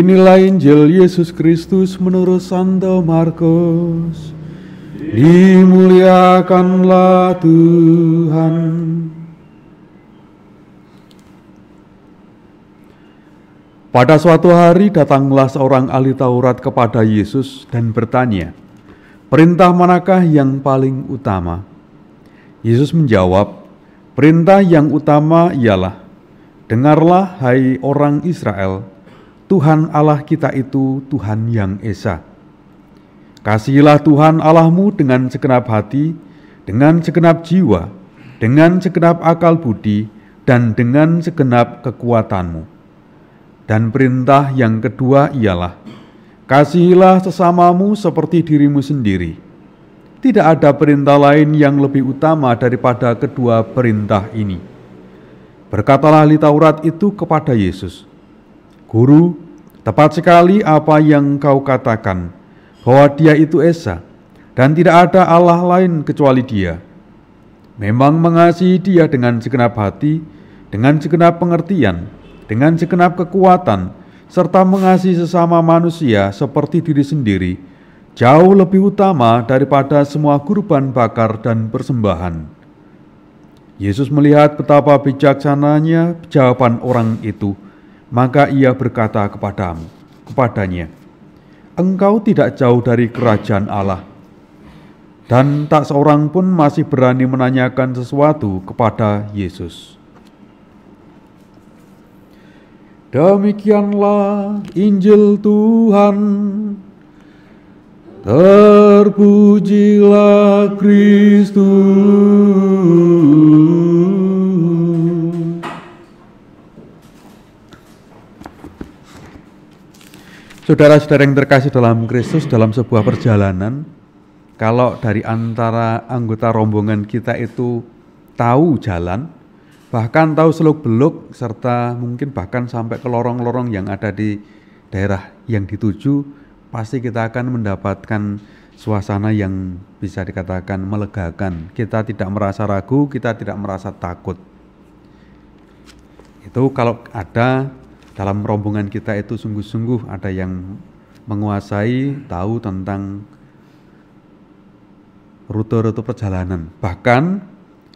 Inilah Injil Yesus Kristus menurut Santo Markus. Dimuliakanlah Tuhan. Pada suatu hari datanglah seorang ahli Taurat kepada Yesus dan bertanya, "Perintah manakah yang paling utama?" Yesus menjawab, "Perintah yang utama ialah, dengarlah hai orang Israel, Tuhan Allah kita itu Tuhan yang Esa. Kasihilah Tuhan Allahmu dengan segenap hati, dengan segenap jiwa, dengan segenap akal budi, dan dengan segenap kekuatanmu. Dan perintah yang kedua ialah, kasihilah sesamamu seperti dirimu sendiri. Tidak ada perintah lain yang lebih utama daripada kedua perintah ini." Berkatalah ahli Taurat itu kepada Yesus, "Guru, tepat sekali apa yang kau katakan, bahwa Dia itu Esa, dan tidak ada Allah lain kecuali Dia. Memang mengasihi Dia dengan segenap hati, dengan segenap pengertian, dengan segenap kekuatan, serta mengasihi sesama manusia seperti diri sendiri, jauh lebih utama daripada semua kurban bakar dan persembahan." Yesus melihat betapa bijaksananya jawaban orang itu, maka ia berkata kepadanya, "Engkau tidak jauh dari kerajaan Allah." Dan tak seorang pun masih berani menanyakan sesuatu kepada Yesus. Demikianlah Injil Tuhan. Terpujilah Kristus. Saudara-saudara yang terkasih dalam Kristus, dalam sebuah perjalanan, kalau dari antara anggota rombongan kita itu tahu jalan, bahkan tahu seluk-beluk, serta mungkin bahkan sampai ke lorong-lorong yang ada di daerah yang dituju, pasti kita akan mendapatkan suasana yang bisa dikatakan melegakan. Kita tidak merasa ragu, kita tidak merasa takut. Itu kalau ada dalam rombongan kita itu sungguh-sungguh ada yang menguasai, tahu tentang rute-rute perjalanan. Bahkan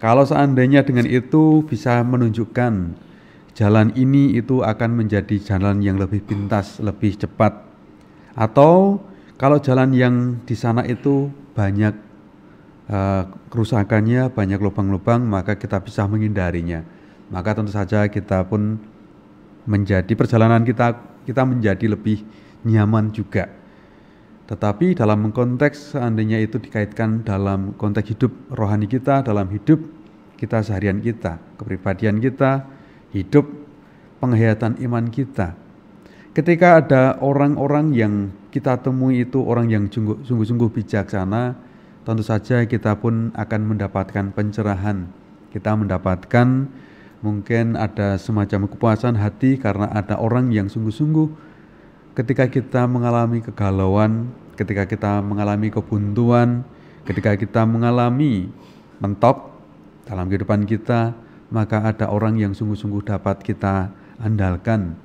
kalau seandainya dengan itu bisa menunjukkan jalan ini itu akan menjadi jalan yang lebih pintas, lebih cepat. Atau kalau jalan yang di sana itu banyak kerusakannya, banyak lubang-lubang, maka kita bisa menghindarinya. Maka tentu saja kita pun menjadi perjalanan kita menjadi lebih nyaman juga. Tetapi dalam konteks seandainya itu dikaitkan dalam konteks hidup rohani kita, dalam hidup kita seharian kita, kepribadian kita, hidup penghayatan iman kita. Ketika ada orang-orang yang kita temui itu orang yang sungguh-sungguh bijaksana, tentu saja kita pun akan mendapatkan pencerahan. Kita mendapatkan mungkin ada semacam kepuasan hati karena ada orang yang sungguh-sungguh ketika kita mengalami kegalauan, ketika kita mengalami kebuntuan, ketika kita mengalami mentok dalam kehidupan kita, maka ada orang yang sungguh-sungguh dapat kita andalkan.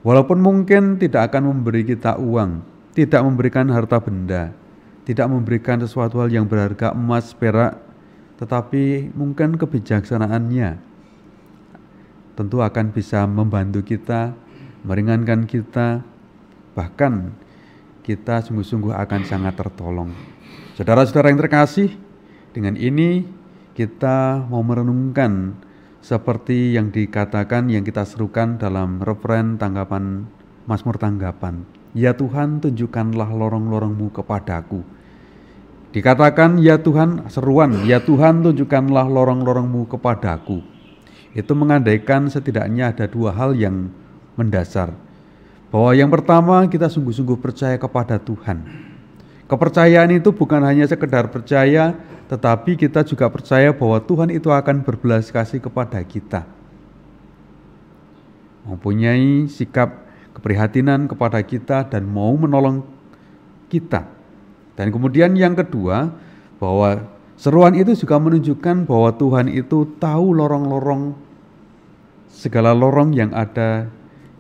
Walaupun mungkin tidak akan memberi kita uang, tidak memberikan harta benda, tidak memberikan sesuatu hal yang berharga emas, perak, tetapi mungkin kebijaksanaannya tentu akan bisa membantu kita, meringankan kita, bahkan kita sungguh-sungguh akan sangat tertolong. Saudara-saudara yang terkasih, dengan ini kita mau merenungkan seperti yang dikatakan, yang kita serukan dalam referen tanggapan Mazmur tanggapan. "Ya Tuhan, tunjukkanlah lorong-lorong-Mu kepadaku." Dikatakan, "Ya Tuhan," seruan, "Ya Tuhan, tunjukkanlah lorong-lorong-Mu kepadaku." Itu mengandaikan setidaknya ada dua hal yang mendasar. Bahwa yang pertama, kita sungguh-sungguh percaya kepada Tuhan. Kepercayaan itu bukan hanya sekedar percaya, tetapi kita juga percaya bahwa Tuhan itu akan berbelas kasih kepada kita. Mempunyai sikap keprihatinan kepada kita dan mau menolong kita. Dan kemudian yang kedua, bahwa seruan itu juga menunjukkan bahwa Tuhan itu tahu lorong-lorong, segala lorong yang ada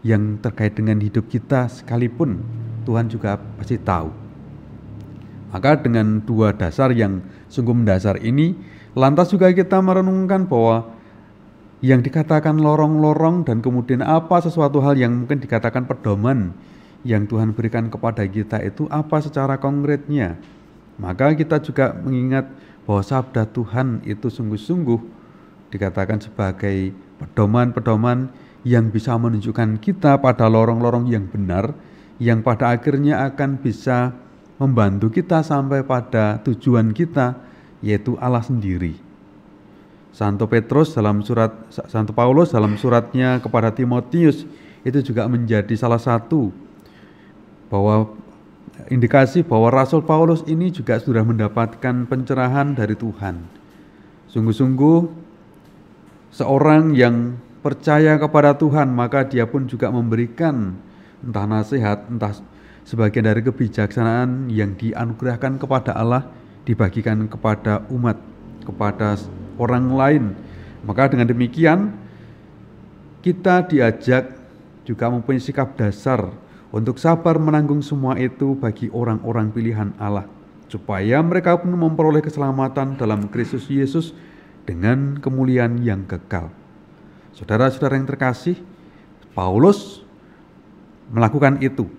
yang terkait dengan hidup kita sekalipun Tuhan juga pasti tahu. Maka dengan dua dasar yang sungguh mendasar ini, lantas juga kita merenungkan bahwa yang dikatakan lorong-lorong dan kemudian apa sesuatu hal yang mungkin dikatakan pedoman yang Tuhan berikan kepada kita itu apa secara konkretnya. Maka kita juga mengingat bahwa sabda Tuhan itu sungguh-sungguh dikatakan sebagai pedoman-pedoman yang bisa menunjukkan kita pada lorong-lorong yang benar, yang pada akhirnya akan bisa membantu kita sampai pada tujuan kita, yaitu Allah sendiri. Santo Paulus dalam suratnya kepada Timotius itu juga menjadi salah satu bahwa indikasi bahwa Rasul Paulus ini juga sudah mendapatkan pencerahan dari Tuhan. Sungguh-sungguh seorang yang percaya kepada Tuhan, maka dia pun juga memberikan entah nasihat, entah sebagian dari kebijaksanaan yang dianugerahkan kepada Allah dibagikan kepada umat, kepada orang lain. Maka dengan demikian kita diajak juga mempunyai sikap dasar untuk sabar menanggung semua itu bagi orang-orang pilihan Allah, supaya mereka pun memperoleh keselamatan dalam Kristus Yesus dengan kemuliaan yang kekal. Saudara-saudara yang terkasih, Paulus melakukan itu,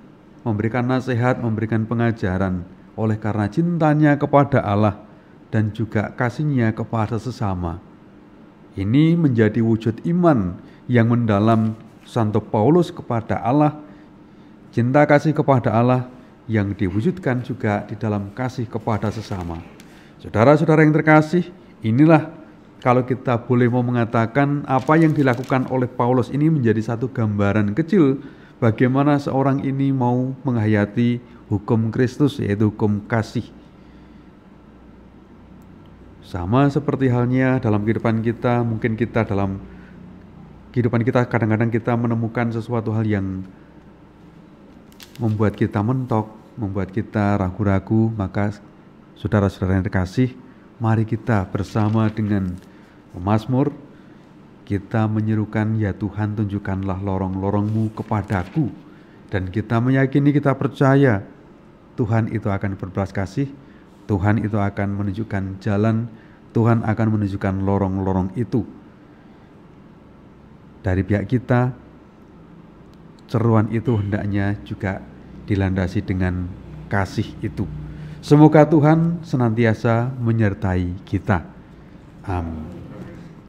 memberikan nasihat, memberikan pengajaran oleh karena cintanya kepada Allah dan juga kasihnya kepada sesama. Ini menjadi wujud iman yang mendalam Santo Paulus kepada Allah, cinta kasih kepada Allah yang diwujudkan juga di dalam kasih kepada sesama. Saudara-saudara yang terkasih, inilah kalau kita boleh mau mengatakan apa yang dilakukan oleh Paulus ini menjadi satu gambaran kecil bagaimana seorang ini mau menghayati hukum Kristus, yaitu hukum kasih. Sama seperti halnya dalam kehidupan kita, mungkin kita dalam kehidupan kita kadang-kadang kita menemukan sesuatu hal yang membuat kita mentok, membuat kita ragu-ragu. Maka saudara-saudara yang terkasih, mari kita bersama dengan pemazmur kita menyerukan, ya Tuhan tunjukkanlah lorong-lorong-Mu kepadaku. Dan kita meyakini, kita percaya Tuhan itu akan berbelas kasih, Tuhan itu akan menunjukkan jalan, Tuhan akan menunjukkan lorong-lorong itu. Dari pihak kita, seruan itu hendaknya juga dilandasi dengan kasih itu. Semoga Tuhan senantiasa menyertai kita. Amin.